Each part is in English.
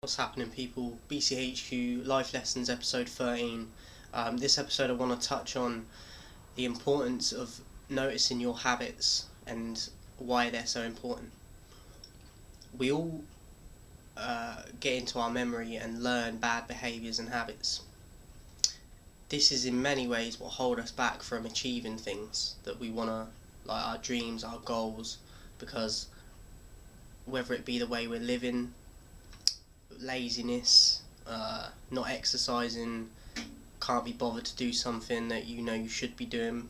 What's happening, people? BCHQ Life Lessons episode 13. This episode I want to touch on the importance of noticing your habits and why they're so important. We all get into our memory and learn bad behaviours and habits. This is in many ways what hold us back from achieving things that we want to, like our dreams, our goals, because whether it be the way we're living, laziness, not exercising, can't be bothered to do something that you know you should be doing,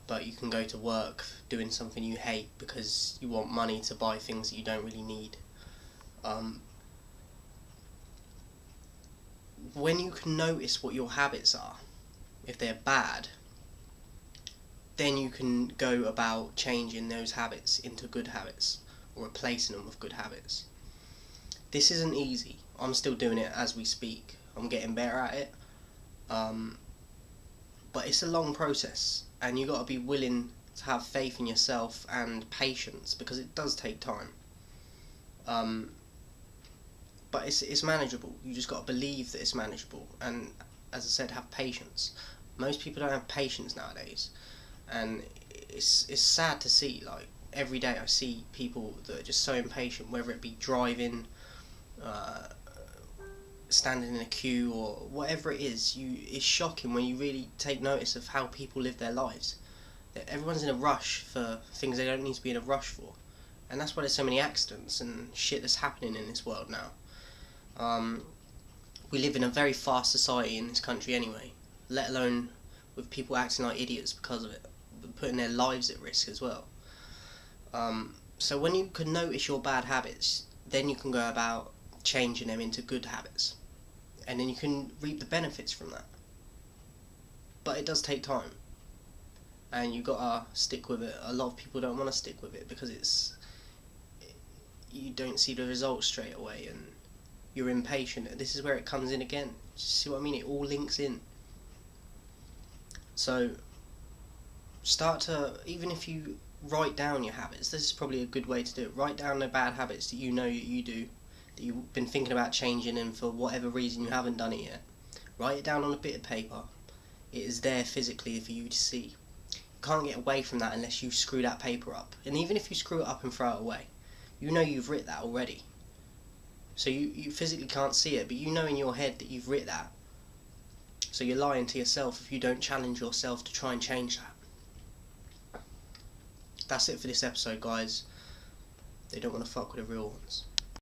but you can go to work doing something you hate because you want money to buy things that you don't really need. When you can notice what your habits are, if they're bad, then you can go about changing those habits into good habits or replacing them with good habits. This isn't easy. I'm still doing it as we speak. I'm getting better at it. But it's a long process, and you got to be willing to have faith in yourself and patience, because it does take time. But it's manageable. You just got to believe that it's manageable, and as I said, have patience. Most people don't have patience nowadays, and it's sad to see. Like, every day I see people that are just so impatient, whether it be driving, standing in a queue, or whatever it is. It's shocking when you really take notice of how people live their lives. Everyone's in a rush for things they don't need to be in a rush for, and that's why there's so many accidents and shit that's happening in this world now. We live in a very fast society in this country anyway, let alone with people acting like idiots because of it, putting their lives at risk as well. So when you can notice your bad habits, then you can go about changing them into good habits, and then you can reap the benefits from that. But it does take time, and you gotta stick with it. A lot of people don't want to stick with it because you don't see the results straight away, and you're impatient. This is where it comes in again. See what I mean? It all links in. So start to, even if you write down your habits, this is probably a good way to do it. Write down the bad habits that you know that you do, that you've been thinking about changing, and for whatever reason you haven't done it yet. Write it down on a bit of paper. It is there physically for you to see. You can't get away from that unless you screw that paper up. And even if you screw it up and throw it away, you know you've writ that already. So you physically can't see it, but you know in your head that you've writ that. So you're lying to yourself if you don't challenge yourself to try and change that. That's it for this episode, guys. They don't want to fuck with the real ones.